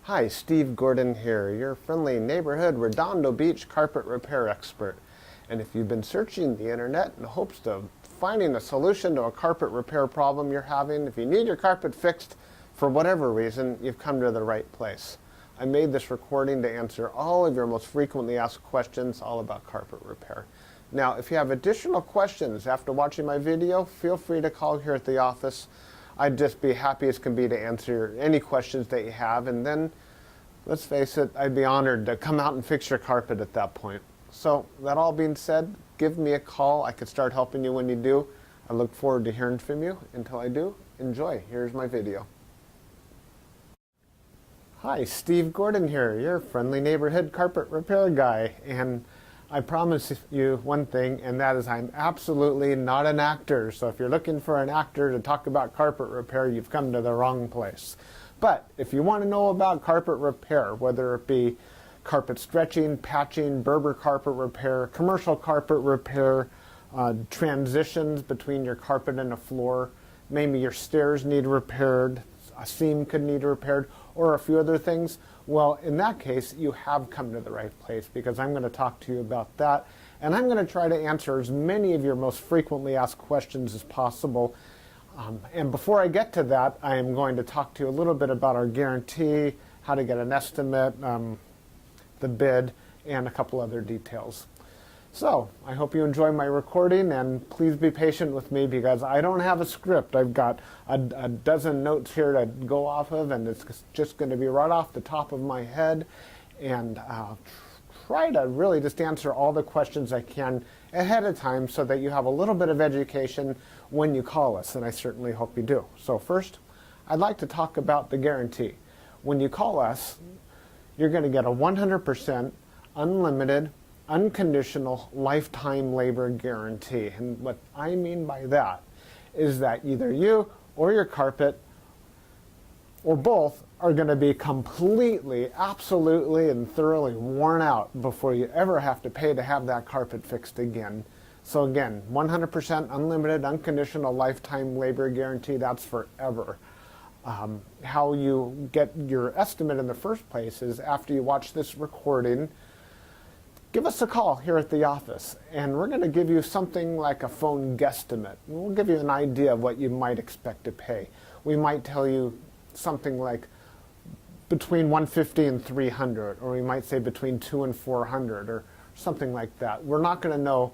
Hi, Steve Gordon here, your friendly neighborhood Redondo Beach carpet repair expert. And if you've been searching the internet in hopes of finding a solution to a carpet repair problem you're having, if you need your carpet fixed for whatever reason, you've come to the right place. I made this recording to answer all of your most frequently asked questions all about carpet repair. Now, if you have additional questions after watching my video, feel free to call here at the office. I'd just be happy as can be to answer any questions that you have, and then, let's face it, I'd be honored to come out and fix your carpet at that point. So, that all being said, give me a call. I could start helping you when you do. I look forward to hearing from you. Until I do, enjoy. Here's my video. Hi, Steve Gordon here, your friendly neighborhood carpet repair guy. And I promise you one thing, and that is I'm absolutely not an actor. So if you're looking for an actor to talk about carpet repair, you've come to the wrong place. But if you want to know about carpet repair, whether it be carpet stretching, patching, Berber carpet repair, commercial carpet repair, transitions between your carpet and a floor, maybe your stairs need repaired, a seam could need repaired, or a few other things, well, in that case, you have come to the right place, because I'm going to talk to you about that, and I'm going to try to answer as many of your most frequently asked questions as possible. And before I get to that, I am going to talk to you a little bit about our guarantee, how to get an estimate, the bid, and a couple other details. So, I hope you enjoy my recording, and please be patient with me because I don't have a script. I've got a dozen notes here to go off of, and it's just going to be right off the top of my head, and I'll try to really just answer all the questions I can ahead of time so that you have a little bit of education when you call us, and I certainly hope you do. So first, I'd like to talk about the guarantee. When you call us, you're going to get a 100% unlimited unconditional lifetime labor guarantee. And what I mean by that is that either you or your carpet or both are going to be completely, absolutely, and thoroughly worn out before you ever have to pay to have that carpet fixed again. So again, 100% unlimited unconditional lifetime labor guarantee, that's forever. How you get your estimate in the first place is after you watch this recording, give us a call here at the office, and we're going to give you something like a phone guesstimate. We'll give you an idea of what you might expect to pay. We might tell you something like between $150 and $300, or we might say between $200 and $400, or something like that. We're not going to know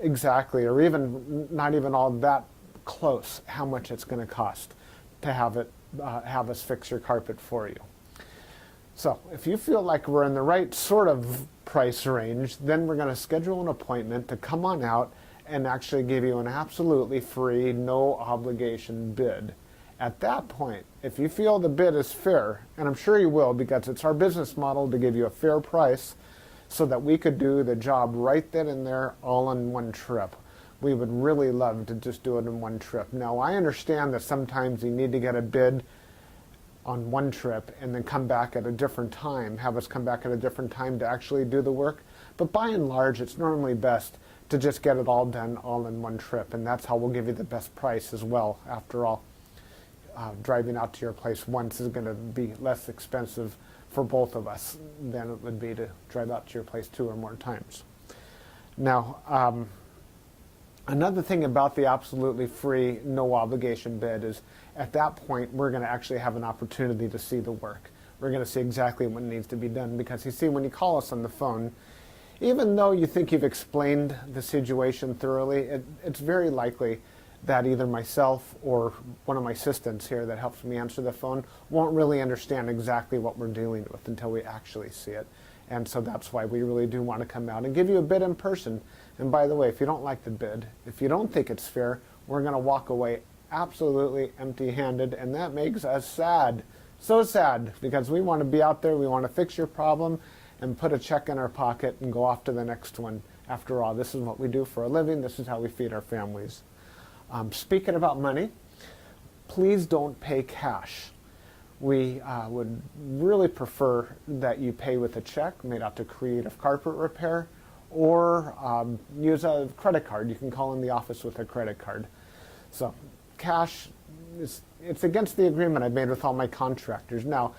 exactly, or even not even all that close, how much it's going to cost to have us fix your carpet for you. So if you feel like we're in the right sort of price range, then we're going to schedule an appointment to come on out and actually give you an absolutely free, no obligation bid. At that point, if you feel the bid is fair, and I'm sure you will because it's our business model to give you a fair price so that we could do the job right then and there all in one trip. We would really love to just do it in one trip. Now, I understand that sometimes you need to get a bid on one trip and then come back at a different time, have us come back at a different time to actually do the work. But by and large, it's normally best to just get it all done all in one trip, and that's how we'll give you the best price as well. After all, driving out to your place once is going to be less expensive for both of us than it would be to drive out to your place 2 or more times. Now, another thing about the absolutely free, no obligation bid is at that point we're going to actually have an opportunity to see the work. We're going to see exactly what needs to be done because you see, when you call us on the phone, even though you think you've explained the situation thoroughly, it's very likely that either myself or one of my assistants here that helps me answer the phone won't really understand exactly what we're dealing with until we actually see it. And so that's why we really do want to come out and give you a bid in person. And by the way, if you don't like the bid, if you don't think it's fair, we're going to walk away absolutely empty-handed, and that makes us sad. So sad, because we want to be out there, we want to fix your problem and put a check in our pocket and go off to the next one. After all, this is what we do for a living. This is how we feed our families. Speaking about money, please don't pay cash. We would really prefer that you pay with a check made out to Creative Carpet Repair, or use a credit card. You can call in the office with a credit card. So cash, it's against the agreement I've made with all my contractors. Now,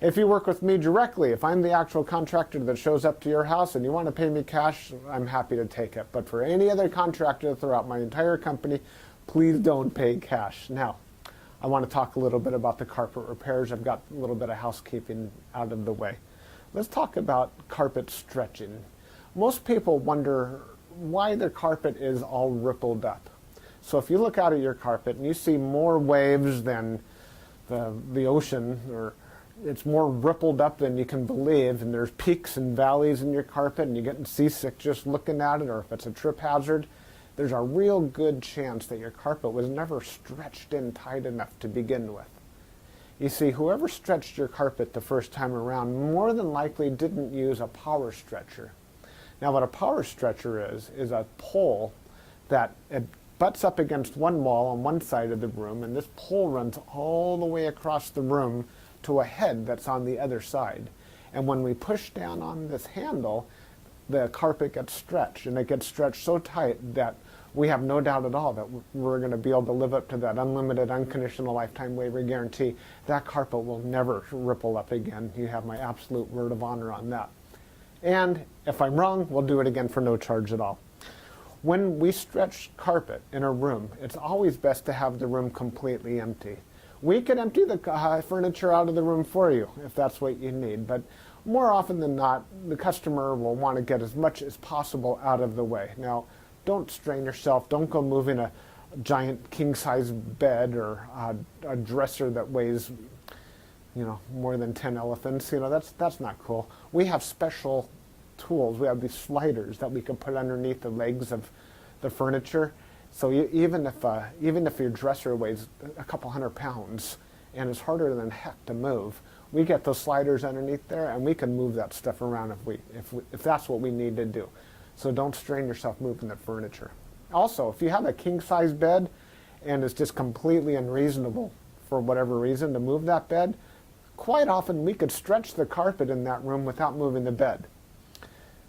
If you work with me directly, if I'm the actual contractor that shows up to your house and you want to pay me cash, I'm happy to take it. But for any other contractor throughout my entire company, please don't pay cash. Now, I want to talk a little bit about the carpet repairs. I've got a little bit of housekeeping out of the way. Let's talk about carpet stretching. Most people wonder why their carpet is all rippled up. So if you look out at your carpet and you see more waves than the ocean, or it's more rippled up than you can believe, and there's peaks and valleys in your carpet and you're getting seasick just looking at it, or if it's a trip hazard, there's a real good chance that your carpet was never stretched in tight enough to begin with. You see, whoever stretched your carpet the first time around more than likely didn't use a power stretcher. Now what a power stretcher is a pole that it butts up against one wall on one side of the room, and this pole runs all the way across the room to a head that's on the other side. And when we push down on this handle, the carpet gets stretched, and it gets stretched so tight that we have no doubt at all that we're going to be able to live up to that unlimited, unconditional lifetime waiver guarantee. That carpet will never ripple up again. You have my absolute word of honor on that. And if I'm wrong, we'll do it again for no charge at all. When we stretch carpet in a room, it's always best to have the room completely empty. We can empty the furniture out of the room for you if that's what you need, but more often than not, the customer will want to get as much as possible out of the way. Now, don't strain yourself. Don't go moving a giant king-size bed or a dresser that weighs, more than 10 elephants. That's not cool. We have special tools. We have these sliders that we can put underneath the legs of the furniture. So even if your dresser weighs a couple hundred pounds and is harder than heck to move, we get those sliders underneath there and we can move that stuff around if that's what we need to do. So don't strain yourself moving the furniture. Also, if you have a king-size bed and it's just completely unreasonable for whatever reason to move that bed, quite often we could stretch the carpet in that room without moving the bed.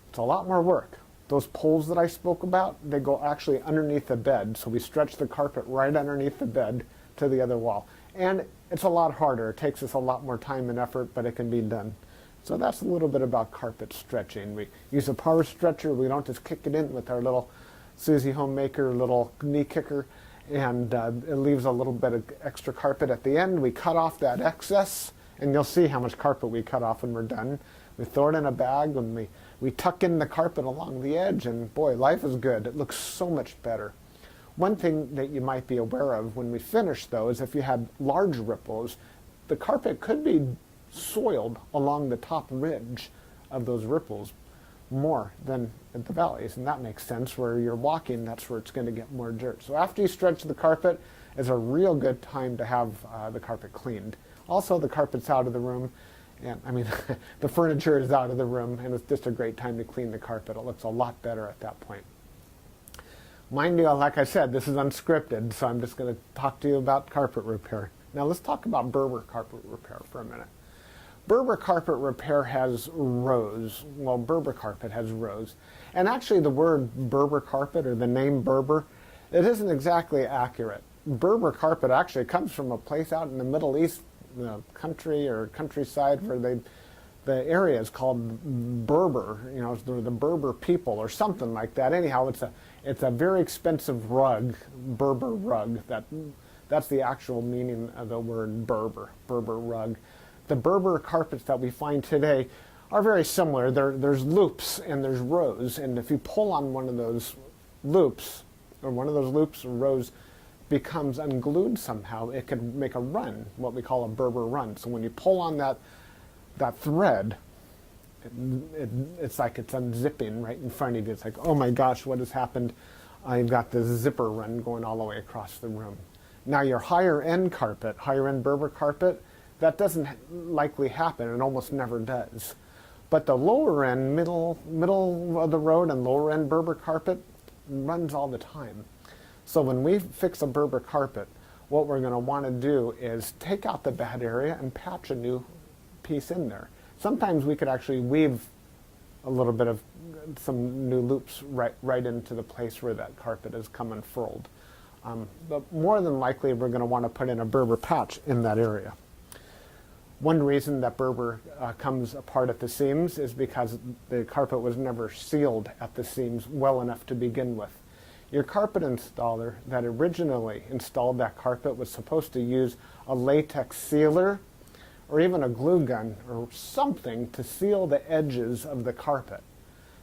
It's a lot more work. Those poles that I spoke about, they go actually underneath the bed, so we stretch the carpet right underneath the bed to the other wall. And it's a lot harder. It takes us a lot more time and effort, but it can be done. So that's a little bit about carpet stretching. We use a power stretcher. We don't just kick it in with our little Susie Homemaker little knee kicker, and it leaves a little bit of extra carpet at the end. We cut off that excess, and you'll see how much carpet we cut off when we're done. We throw it in a bag, and we tuck in the carpet along the edge, and boy, life is good. It looks so much better. One thing that you might be aware of when we finish, though, is if you had large ripples, the carpet could be soiled along the top ridge of those ripples more than at the valleys, and that makes sense. Where you're walking, that's where it's going to get more dirt. So after you stretch the carpet is a real good time to have the carpet cleaned. Also, the carpet's out of the room, and the furniture is out of the room, and it's just a great time to clean the carpet. It looks a lot better at that point. Mind you, like I said, this is unscripted, so I'm just going to talk to you about carpet repair. Now let's talk about Berber carpet repair for a minute. Berber carpet repair has rows. Well, Berber carpet has rows. And actually the word Berber carpet, or the name Berber, it isn't exactly accurate. Berber carpet actually comes from a place out in the Middle East, country or countryside, where the area is called Berber. The Berber people or something like that. Anyhow, it's a very expensive rug, Berber rug. That's the actual meaning of the word Berber rug. The Berber carpets that we find today are very similar. There's loops and there's rows, and if you pull on one of those loops, or rows becomes unglued somehow, it can make a run, what we call a Berber run. So when you pull on that thread, it's like it's unzipping right in front of you. It's like, oh my gosh, what has happened? I've got this zipper run going all the way across the room. Now your higher end Berber carpet, that doesn't likely happen. It almost never does. But the lower end, middle of the road and lower end Berber carpet runs all the time. So when we fix a Berber carpet, what we're going to want to do is take out the bad area and patch a new piece in there. Sometimes we could actually weave a little bit of some new loops right into the place where that carpet is come unfurled. But more than likely, we're going to want to put in a Berber patch in that area. One reason that Berber comes apart at the seams is because the carpet was never sealed at the seams well enough to begin with. Your carpet installer that originally installed that carpet was supposed to use a latex sealer or even a glue gun or something to seal the edges of the carpet.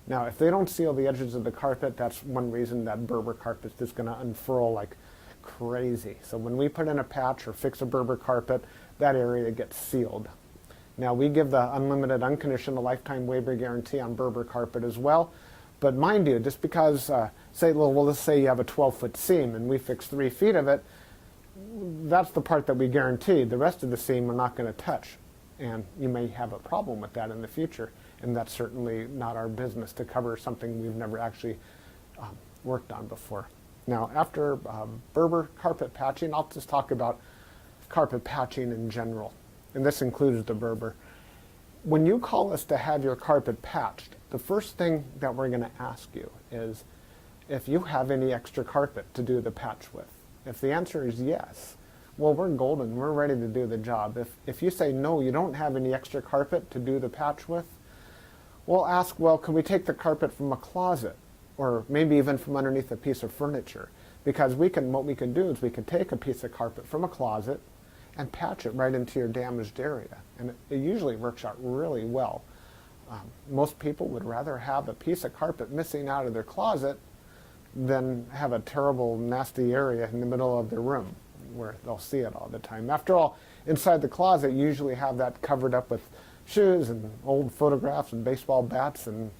Now, if they don't seal the edges of the carpet, that's one reason that Berber carpet is going to unfurl like crazy. So when we put in a patch or fix a Berber carpet, that area gets sealed. Now, we give the unlimited, unconditional lifetime waiver guarantee on Berber carpet as well. But mind you, just because, let's say you have a 12-foot seam and we fix 3 feet of it, that's the part that we guarantee. The rest of the seam we're not going to touch. And you may have a problem with that in the future. And that's certainly not our business to cover something we've never actually worked on before. Now, after Berber carpet patching, I'll just talk about carpet patching in general. And this includes the Berber. When you call us to have your carpet patched, the first thing that we're going to ask you is if you have any extra carpet to do the patch with. If the answer is yes, well, we're golden. We're ready to do the job. If you say no, you don't have any extra carpet to do the patch with, we'll ask, well, can we take the carpet from a closet or maybe even from underneath a piece of furniture? Because what we can do is we can take a piece of carpet from a closet and patch it right into your damaged area. And it usually works out really well. Most people would rather have a piece of carpet missing out of their closet than have a terrible, nasty area in the middle of their room where they'll see it all the time. After all, inside the closet, you usually have that covered up with shoes and old photographs and baseball bats and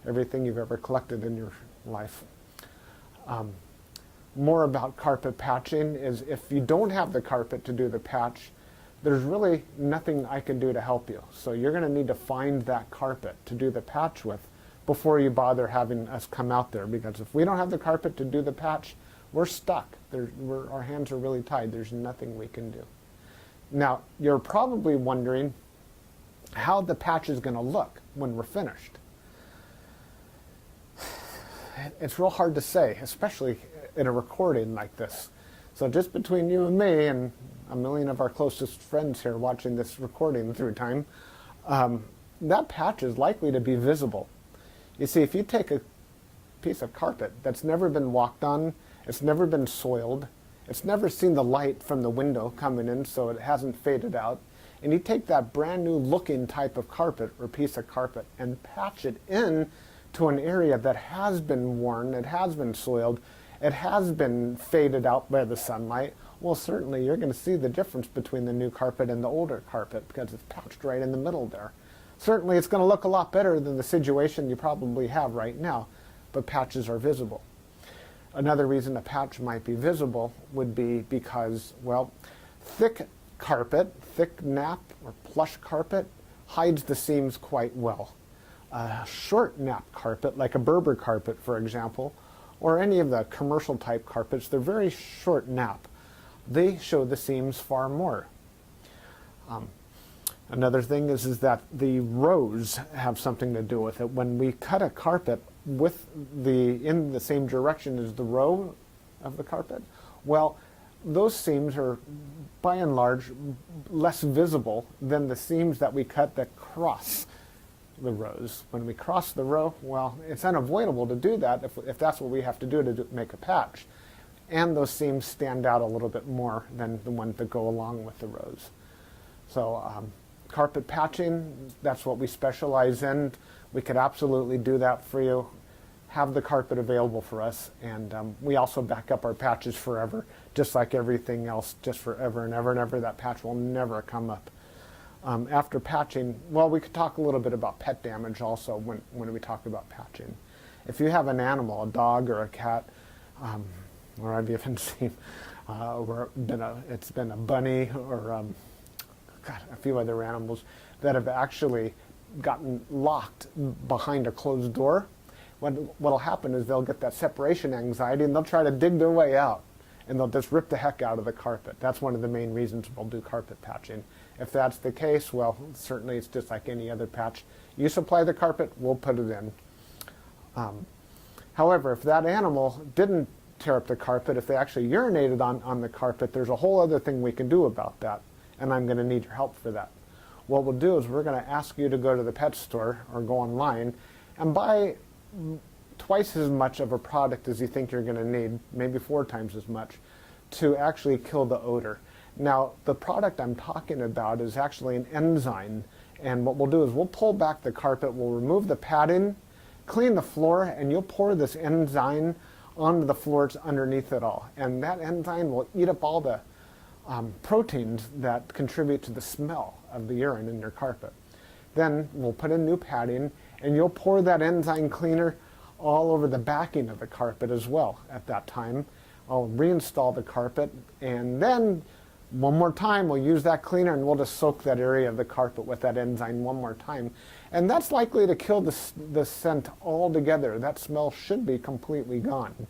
everything you've ever collected in your life. More about carpet patching is if you don't have the carpet to do the patch, there's really nothing I can do to help you. So you're going to need to find that carpet to do the patch with before you bother having us come out there, because if we don't have the carpet to do the patch, we're stuck. Our hands are really tied. There's nothing we can do. Now, you're probably wondering how the patch is going to look when we're finished. It's real hard to say, especially in a recording like this. So just between you and me and a million of our closest friends here watching this recording through time, that patch is likely to be visible. You see, if you take a piece of carpet that's never been walked on, it's never been soiled, it's never seen the light from the window coming in so it hasn't faded out, and you take that brand new looking type of carpet or piece of carpet and patch it in to an area that has been worn, it has been soiled, it has been faded out by the sunlight, well, certainly you're going to see the difference between the new carpet and the older carpet because it's patched right in the middle there. Certainly it's going to look a lot better than the situation you probably have right now, but patches are visible. Another reason a patch might be visible would be because, well, thick carpet, thick nap or plush carpet hides the seams quite well. A short nap carpet, like a Berber carpet, for example, or any of the commercial type carpets, they're very short nap. They show the seams far more. Another thing is that the rows have something to do with it. When we cut a carpet in the same direction as the row of the carpet, well, those seams are by and large less visible than the seams that we cut that cross the rows. When we cross the row, well, it's unavoidable to do that if that's what we have to do to make a patch. And those seams stand out a little bit more than the ones that go along with the rows. So carpet patching, that's what we specialize in. We could absolutely do that for you. Have the carpet available for us, and we also back up our patches forever, just like everything else, just forever and ever and ever. That patch will never come up. After patching, well, we could talk a little bit about pet damage also when we talk about patching. If you have an animal, a dog or a cat, or I've even seen it's been a bunny or a few other animals that have actually gotten locked behind a closed door. What'll happen is they'll get that separation anxiety and they'll try to dig their way out and they'll just rip the heck out of the carpet. That's one of the main reasons we'll do carpet patching. If that's the case, well, certainly it's just like any other patch. You supply the carpet, we'll put it in. However, if that animal didn't tear up the carpet, if they actually urinated on the carpet, there's a whole other thing we can do about that, and I'm going to need your help for that. what we'll do is we're going to ask you to go to the pet store or go online and buy twice as much of a product as you think you're going to need, maybe 4 times as much, to actually kill the odor. Now, the product I'm talking about is actually an enzyme, and what we'll do is we'll pull back the carpet, we'll remove the padding, clean the floor, and you'll pour this enzyme onto the floors underneath it all. And that enzyme will eat up all the proteins that contribute to the smell of the urine in your carpet. Then we'll put in new padding, and you'll pour that enzyme cleaner all over the backing of the carpet as well at that time. I'll reinstall the carpet, and then one more time we'll use that cleaner and we'll just soak that area of the carpet with that enzyme one more time. And that's likely to kill the scent altogether. That smell should be completely gone.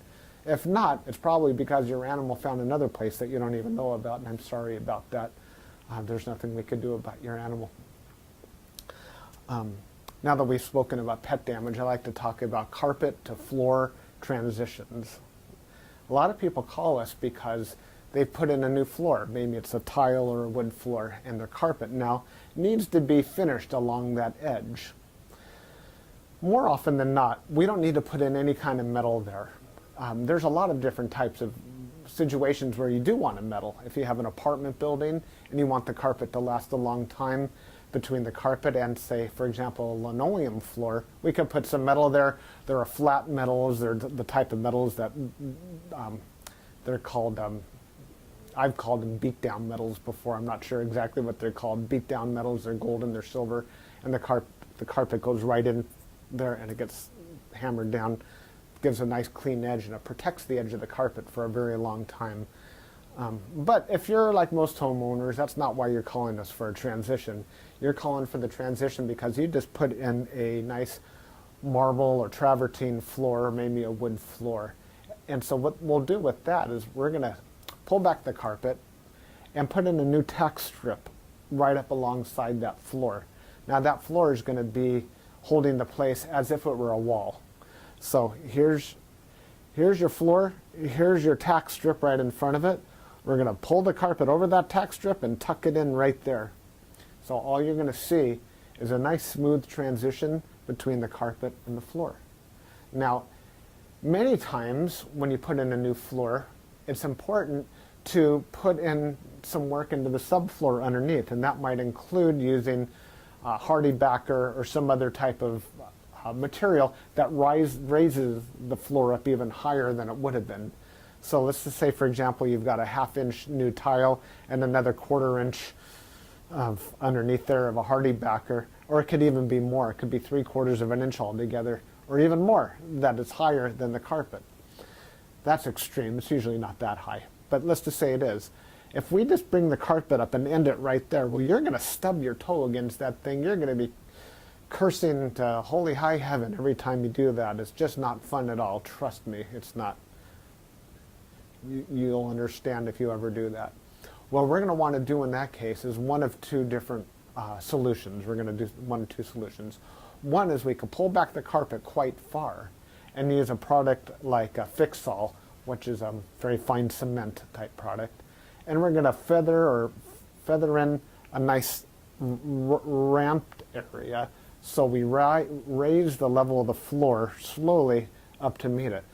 If not, it's probably because your animal found another place that you don't even know about, and I'm sorry about that. There's nothing we could do about your animal. Now that we've spoken about pet damage, I like to talk about carpet to floor transitions. A lot of people call us because they put in a new floor. Maybe it's a tile or a wood floor, and their carpet now needs to be finished along that edge. More often than not, we don't need to put in any kind of metal there. There's a lot of different types of situations where you do want a metal. If you have an apartment building and you want the carpet to last a long time between the carpet and, say, for example, a linoleum floor, we can put some metal there. There are flat metals. They're the type of metals that they're called, I've called them beat-down metals before. I'm not sure exactly what they're called. Beat-down metals, they're golden, they're silver, and the carpet goes right in there and it gets hammered down. Gives a nice clean edge, and it protects the edge of the carpet for a very long time. But if you're like most homeowners, that's not why you're calling us for a transition. You're calling for the transition because you just put in a nice marble or travertine floor, or maybe a wood floor. And so what we'll do with that is we're going to pull back the carpet and put in a new tack strip right up alongside that floor. Now that floor is going to be holding the place as if it were a wall. So here's your floor, here's your tack strip right in front of it. We're going to pull the carpet over that tack strip and tuck it in right there. So all you're going to see is a nice smooth transition between the carpet and the floor. Now, many times when you put in a new floor, it's important to put in some work into the subfloor underneath, and that might include using hardy backer or some other type of material that raises the floor up even higher than it would have been. So let's just say, for example, you've got a 1/2 inch new tile and another 1/4 inch of underneath there of a hardy backer, or it could even be more. It could be 3/4 of an inch altogether, or even more, that is higher than the carpet. That's extreme. It's usually not that high, but let's just say it is. If we just bring the carpet up and end it right there, well, you're going to stub your toe against that thing. You're going to be cursing to holy high heaven every time you do that. It's just not fun at all. Trust me, it's not. You'll understand if you ever do that. What we're going to want to do in that case is one of 2 different solutions. We're going to do 1 of 2 solutions. One is we can pull back the carpet quite far and use a product like a Fix-All, which is a very fine cement type product. And we're going to feather in a nice ramped area, so we raise the level of the floor slowly up to meet it.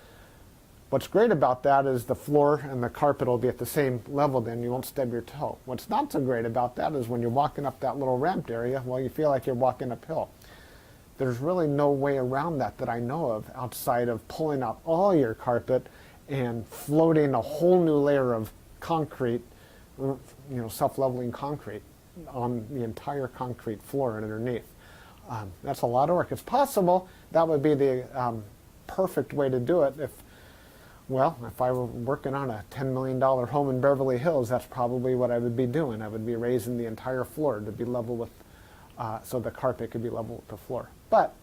What's great about that is the floor and the carpet will be at the same level, then you won't stub your toe. What's not so great about that is when you're walking up that little ramped area, well, you feel like you're walking uphill. There's really no way around that I know of outside of pulling out all your carpet and floating a whole new layer of concrete, self-leveling concrete on the entire concrete floor and underneath. That's a lot of work. It's possible that would be the perfect way to do it if I were working on a $10 million home in Beverly Hills, that's probably what I would be doing. I would be raising the entire floor to be level with, so the carpet could be level with the floor. But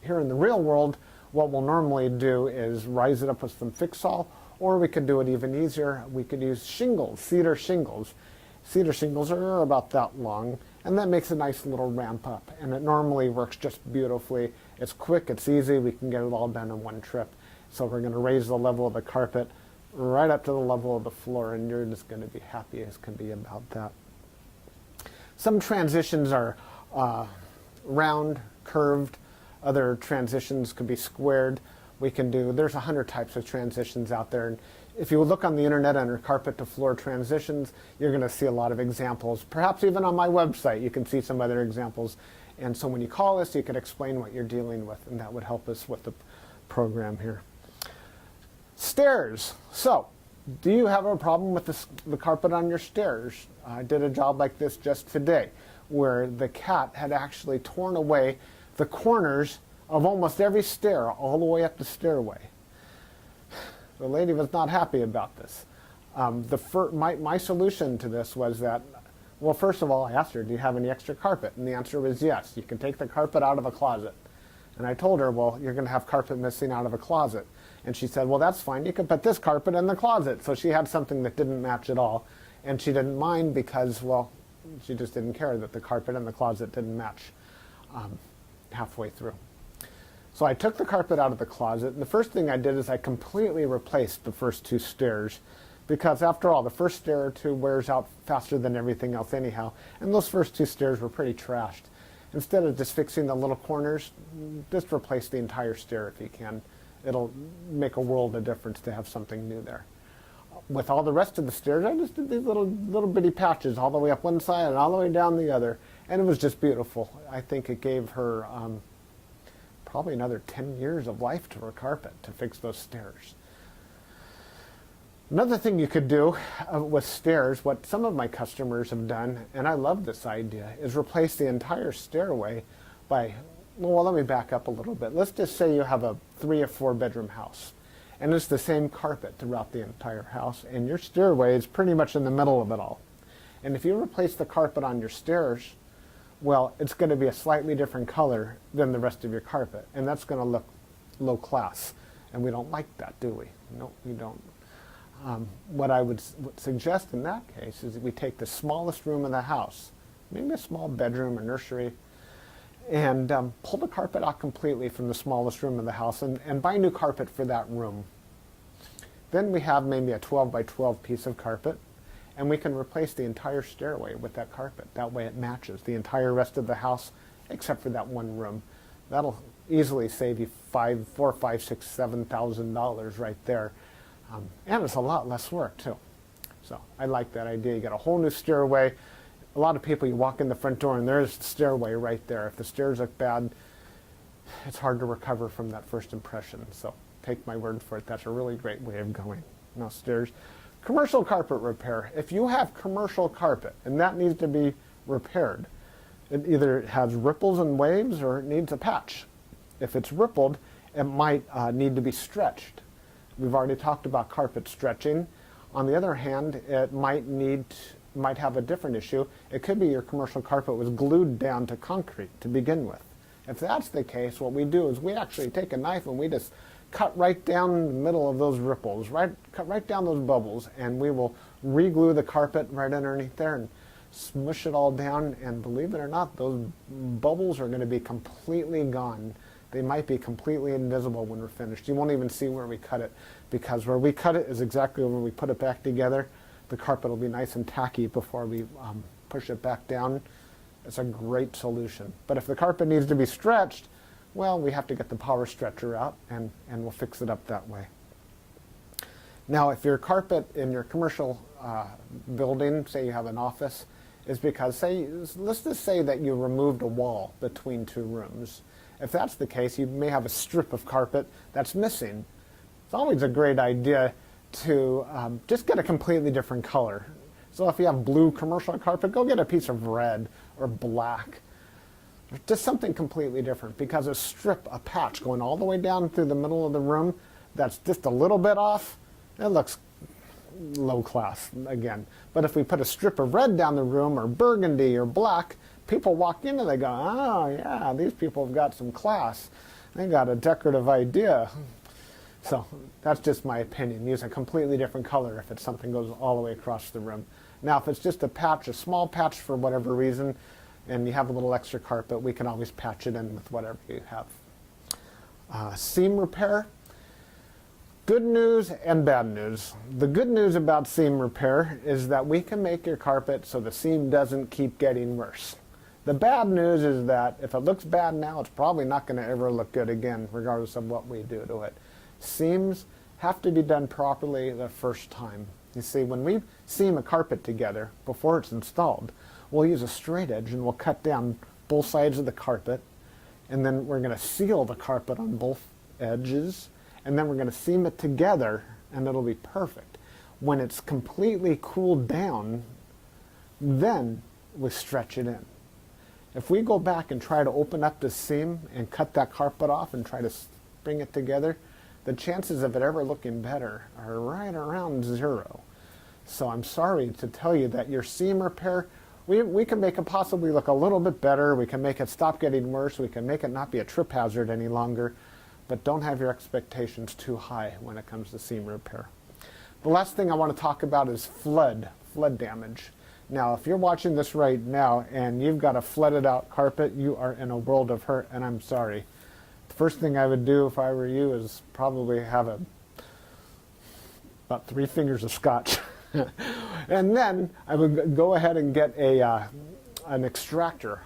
here in the real world, what we'll normally do is rise it up with some Fix-All, or we could do it even easier. We could use shingles, cedar shingles. Cedar shingles are about that long, and that makes a nice little ramp up, and it normally works just beautifully. It's quick, it's easy, we can get it all done in one trip. So we're going to raise the level of the carpet right up to the level of the floor, and you're just going to be happy as can be about that. Some transitions are round, curved. Other transitions could be squared. There's 100 types of transitions out there. And if you look on the internet under carpet to floor transitions, you're going to see a lot of examples. Perhaps even on my website, you can see some other examples. And so when you call us, you can explain what you're dealing with, and that would help us with the program here. Stairs. So, do you have a problem with the carpet on your stairs? I did a job like this just today, where the cat had actually torn away the corners of almost every stair all the way up the stairway. The lady was not happy about this. My solution to this was that, well, first of all, I asked her, do you have any extra carpet? And the answer was yes. You can take the carpet out of a closet. And I told her, well, you're going to have carpet missing out of a closet. And she said, well, that's fine. You can put this carpet in the closet. So she had something that didn't match at all. And she didn't mind because, well, she just didn't care that the carpet in the closet didn't match halfway through. So I took the carpet out of the closet, and the first thing I did is I completely replaced the first two stairs, because after all, the first stair or two wears out faster than everything else anyhow, and those first two stairs were pretty trashed. Instead of just fixing the little corners, just replace the entire stair if you can. It'll make a world of difference to have something new there. With all the rest of the stairs, I just did these little bitty patches all the way up one side and all the way down the other, and it was just beautiful. I think it gave her probably another 10 years of life to her carpet to fix those stairs. Another thing you could do with stairs, what some of my customers have done, and I love this idea, is replace the entire stairway by, well, let me back up a little bit. Let's just say you have a 3 or 4 bedroom house, and it's the same carpet throughout the entire house, and your stairway is pretty much in the middle of it all. And if you replace the carpet on your stairs, well, it's going to be a slightly different color than the rest of your carpet, and that's going to look low class, and we don't like that, do we? No, we don't. What I would suggest in that case is that we take the smallest room in the house, maybe a small bedroom or nursery, and pull the carpet out completely from the smallest room in the house and buy new carpet for that room. Then we have maybe a 12 by 12 piece of carpet, and we can replace the entire stairway with that carpet. That way it matches the entire rest of the house except for that one room. That'll easily save you $4,000, $5,000, $6,000, $7,000 right there. And it's a lot less work too. So I like that idea. You get a whole new stairway. A lot of people, you walk in the front door and there's the stairway right there. If the stairs look bad, it's hard to recover from that first impression. So take my word for it. That's a really great way of going. Now stairs. Commercial carpet repair. If you have commercial carpet and that needs to be repaired, it either has ripples and waves or it needs a patch. If it's rippled, it might need to be stretched. We've already talked about carpet stretching. On the other hand, it might have a different issue. It could be your commercial carpet was glued down to concrete to begin with. If that's the case, what we do is we actually take a knife and we just cut right down the middle of those ripples, cut right down those bubbles, and we will re-glue the carpet right underneath there and smush it all down, and believe it or not, those bubbles are going to be completely gone. They might be completely invisible when we're finished. You won't even see where we cut it, because where we cut it is exactly where we put it back together. The carpet will be nice and tacky before we push it back down. It's a great solution. But if the carpet needs to be stretched, well, we have to get the power stretcher out, and we'll fix it up that way. Now, if your carpet in your commercial building, say you have an office, is because, let's just say that you removed a wall between two rooms. If that's the case, you may have a strip of carpet that's missing. It's always a great idea to just get a completely different color. So if you have blue commercial carpet, go get a piece of red or black. Just something completely different, because a patch going all the way down through the middle of the room that's just a little bit off, it looks low class again. But if we put a strip of red down the room, or burgundy or black, people walk in and they go, oh yeah, these people have got some class. They got a decorative idea. So that's just my opinion. Use a completely different color if it's something goes all the way across the room. Now if it's just a patch, a small patch for whatever reason, and you have a little extra carpet, we can always patch it in with whatever you have. Seam repair. Good news and bad news. The good news about seam repair is that we can make your carpet so the seam doesn't keep getting worse. The bad news is that if it looks bad now, it's probably not going to ever look good again, regardless of what we do to it. Seams have to be done properly the first time. You see, when we seam a carpet together before it's installed, we'll use a straight edge and we'll cut down both sides of the carpet, and then we're going to seal the carpet on both edges, and then we're going to seam it together, and it'll be perfect. When it's completely cooled down, then we stretch it in. If we go back and try to open up the seam and cut that carpet off and try to bring it together, the chances of it ever looking better are right around 0. So I'm sorry to tell you that your seam repair, we can make it possibly look a little bit better. We can make it stop getting worse. We can make it not be a trip hazard any longer. But don't have your expectations too high when it comes to seam repair. The last thing I want to talk about is flood damage. Now, if you're watching this right now and you've got a flooded out carpet, you are in a world of hurt, and I'm sorry. The first thing I would do if I were you is probably have about 3 fingers of scotch. And then I would go ahead and get an extractor,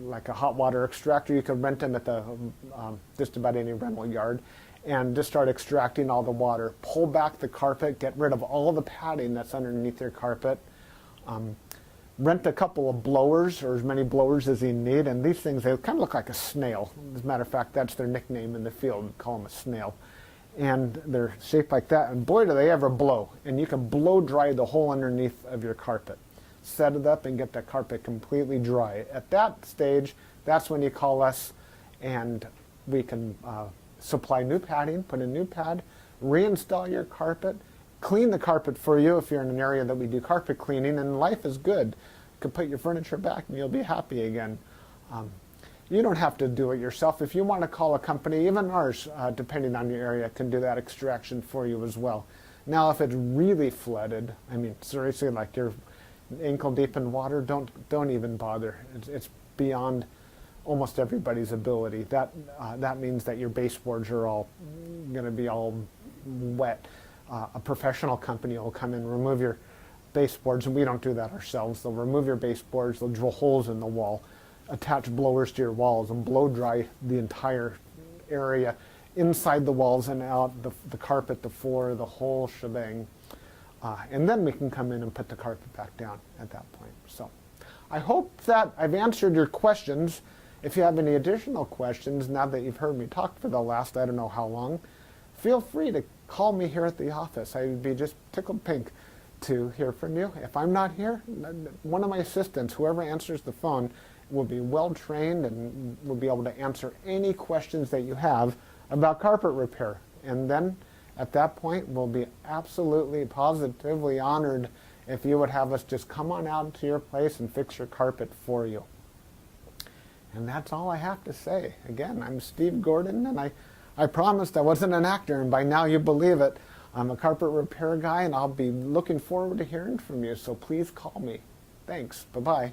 like a hot water extractor. You can rent them at the just about any rental yard, and just start extracting all the water. Pull back the carpet, get rid of all the padding that's underneath your carpet. Rent a couple of blowers, or as many blowers as you need, and these things, they kind of look like a snail. As a matter of fact, that's their nickname in the field. We call them a snail. And they're shaped like that, and boy do they ever blow. And you can blow dry the whole underneath of your carpet. Set it up and get the carpet completely dry. At that stage, that's when you call us, and we can supply new padding, put a new pad, reinstall your carpet, clean the carpet for you if you're in an area that we do carpet cleaning, and life is good. You can put your furniture back and you'll be happy again. You don't have to do it yourself. If you want to call a company, even ours, depending on your area, can do that extraction for you as well. Now, if it's really flooded, I mean, seriously, like you're ankle deep in water, don't even bother. It's beyond almost everybody's ability. That means that your baseboards are all going to be all wet. A professional company will come in, remove your baseboards, and we don't do that ourselves. They'll remove your baseboards, they'll drill holes in the wall, attach blowers to your walls, and blow dry the entire area, inside the walls and out, the carpet, the floor, the whole shebang. And then we can come in and put the carpet back down at that point. So I hope that I've answered your questions. If you have any additional questions, now that you've heard me talk for the last I don't know how long, feel free to call me here at the office. I would be just tickled pink to hear from you. If I'm not here, one of my assistants, whoever answers the phone, will be well trained and will be able to answer any questions that you have about carpet repair. And then at that point, we'll be absolutely positively honored if you would have us just come on out to your place and fix your carpet for you. And that's all I have to say. Again, I'm Steve Gordon, and I promised I wasn't an actor, and by now you believe it. I'm a carpet repair guy, and I'll be looking forward to hearing from you, so please call me. Thanks. Bye-bye.